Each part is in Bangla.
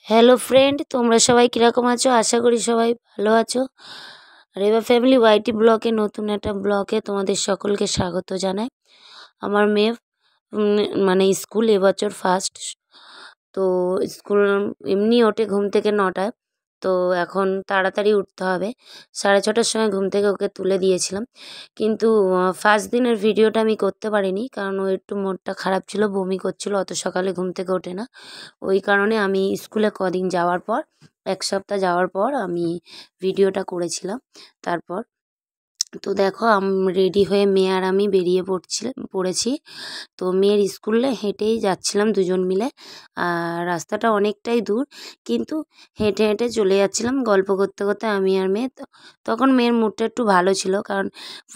হ্যালো ফ্রেন্ড, তোমরা সবাই কীরকম আছো? আশা করি সবাই ভালো আছো। রেবা ফ্যামিলি ওয়াইটি ব্লগে নতুন একটা ব্লগে তোমাদের সকলকে স্বাগত জানাই। আমার মেয়ে মানে স্কুল এবছর ফার্স্ট। তো স্কুল এমনি ওঠে ঘুম থেকে 9টায়। তো এখন তাড়াতাড়ি উঠতে হবে, 6:30টার সময় ঘুম থেকে ওকে তুলে দিয়েছিলাম। কিন্তু ফার্স্ট দিনের ভিডিওটা আমি করতে পারিনি, কারণ ও একটু মনটা খারাপ ছিল, বমি করছিল, অত সকালে ঘুম থেকে ওঠে না। ওই কারণে আমি স্কুলে কদিন যাওয়ার পর, 1 সপ্তাহ যাওয়ার পর আমি ভিডিওটা করেছিলাম। তারপর তো দেখো রেডি হয়ে মেয়ে আর আমি বেরিয়ে পড়েছি। তো মেয়ের স্কুলে হেঁটেই যাচ্ছিলাম দুজন মিলে। আর রাস্তাটা অনেকটাই দূর, কিন্তু হেঁটে হেঁটে চলে যাচ্ছিলাম গল্প করতে করতে আমি আর মেয়ে। তখন মেয়ের মুডটা একটু ভালো ছিল, কারণ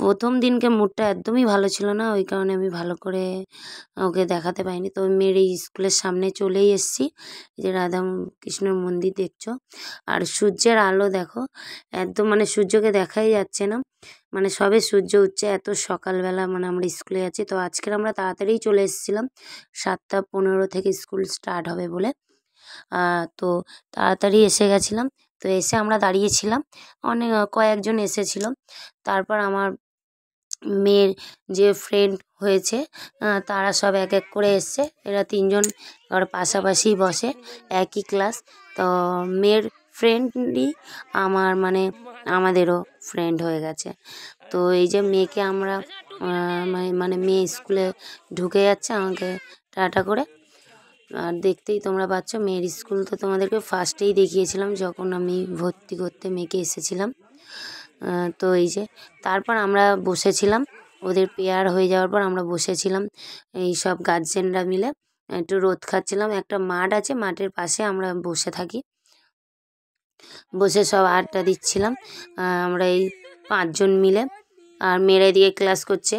প্রথম দিনকে মুডটা একদমই ভালো ছিল না, ওই কারণে আমি ভালো করে ওকে দেখাতে পারিনি। তো মেয়ের এই স্কুলের সামনে চলেই এসেছি, যে রাধা কৃষ্ণর মন্দির দেখছো। আর সূর্যের আলো দেখো, একদম মানে সূর্যকে দেখাই যাচ্ছে না, মানে সবে সূর্য উঠছে, এত সকালবেলা। মানে আমরা স্কুলে যাচ্ছি, তো আজকের আমরা তাড়াতাড়ি চলে এসেছিলাম, 7:15 থেকে স্কুল স্টার্ট হবে বলে। তো তাড়াতাড়ি এসে গেছিলাম। তো এসে আমরা দাঁড়িয়েছিলাম, কয়েকজন এসেছিল। তারপর আমার মেয়ের যে ফ্রেন্ড হয়েছে তারা সব এক এক করে এসছে। এরা 3জন ওর পাশাপাশি বসে, একই ক্লাস। তো মেয়ের ফ্রেন্ডই আমার মানে আমাদেরও ফ্রেন্ড হয়ে গেছে। তো এই যে মেয়েকে আমরা মানে মেয়ে স্কুলে ঢুকে যাচ্ছে আমাকে টাটা করে। আর দেখতেই তোমরা পাচ্ছ মেয়ের স্কুল তো তোমাদেরকে ফার্স্টেই দেখিয়েছিলাম, যখন আমি ভর্তি করতে মেয়েকে এসেছিলাম। তো এই যে তারপর আমরা বসেছিলাম, ওদের পেয়ার হয়ে যাওয়ার পর আমরা বসেছিলাম এই সব গার্জেনরা মিলে, একটু রোদ খাচ্ছিলাম। একটা মাঠ আছে, মাঠের পাশে আমরা বসে থাকি, বসে সব আড্ডা দিচ্ছিলাম আমরা এই 5জন মিলে। আর মেয়েরা এদিকে ক্লাস করছে,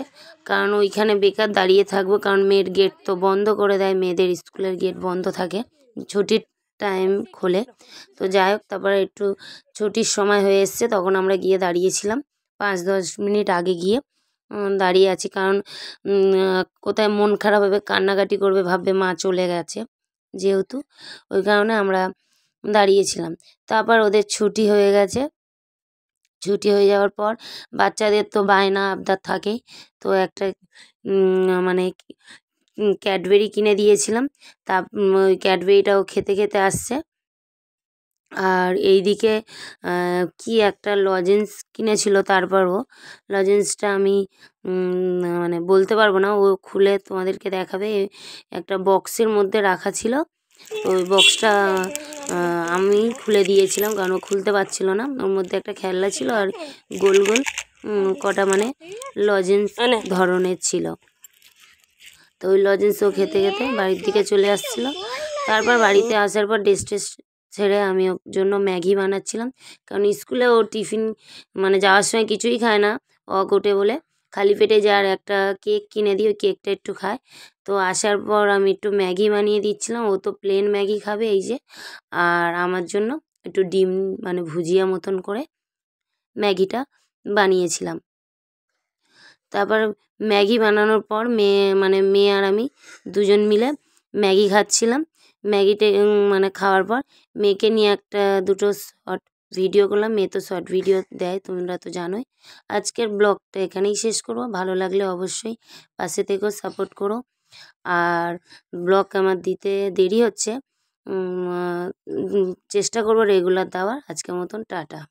কারণ ওইখানে বেকার দাঁড়িয়ে থাকবো, কারণ মেয়ের গেট তো বন্ধ করে দেয়, মেয়েদের স্কুলের গেট বন্ধ থাকে, ছুটির টাইম খোলে। তো যাই হোক, তারপরে একটু ছুটির সময় হয়ে এসছে, তখন আমরা গিয়ে দাঁড়িয়েছিলাম 5-10 মিনিট আগে গিয়ে দাঁড়িয়ে আছি, কারণ কোথায় মন খারাপ হবে, কান্নাকাটি করবে, ভাববে মা চলে গেছে যেহেতু, ওই কারণে আমরা দাঁড়িয়েছিলাম। তারপর ওদের ছুটি হয়ে গেছে, ছুটি হয়ে যাওয়ার পর বাচ্চাদের তো বায়না আবদার থাকেই। তো একটা মানে ক্যাডবেরি কিনে দিয়েছিলাম, তা ওই ক্যাডবেরিটাও খেতে খেতে আসছে। আর এইদিকে কি একটা লজেন্স কিনেছিল, তারপর ও লজেন্সটা আমি মানে বলতে পারবো না, ও খুলে তোমাদেরকে দেখাবে। একটা বক্সের মধ্যে রাখা ছিল, তো ওই বক্সটা আমি খুলে দিয়েছিলাম, কারণ ও খুলতে পারছিল না। ওর মধ্যে একটা খেলনা ছিল আর গোল গোল কটা মানে লজেন্স ধরনের ছিল। তো ওই লজেন্স ও খেতে খেতে বাড়ির দিকে চলে আসছিল। তারপর বাড়িতে আসার পর ড্রেস ট্রেস ছেড়ে আমি ওর জন্য ম্যাগি বানাচ্ছিলাম, কারণ স্কুলে ও টিফিন মানে যাওয়ার সময় কিছুই খায় না, ওঠে বলে খালি পেটে যার একটা কেক কিনে দিই, ওই কেকটা একটু খায়। তো আসার পর আমি একটু ম্যাগি বানিয়ে দিচ্ছিলাম, ও তো প্লেন ম্যাগি খাবে এই যে। আর আমার জন্য একটু ডিম মানে ভুজিয়া মতন করে ম্যাগিটা বানিয়েছিলাম। তারপর ম্যাগি বানানোর পর মেয়ে আর আমি দুজন মিলে ম্যাগি খাচ্ছিলাম। ম্যাগিটা মানে খাওয়ার পর মেয়েকে নিয়ে একটা দুটো শর্ট ভিডিও করলাম। মেয়ে তো শর্ট ভিডিও দেয়, তোমরা তো জানোই। আজকের ব্লগটা এখানেই শেষ করবো, ভালো লাগলে অবশ্যই পাশে থেকেও সাপোর্ট করো। আর ব্লগ আমার দিতে দেরি হচ্ছে, চেষ্টা করবো রেগুলার দেওয়ার। আজকের মতন টাটা।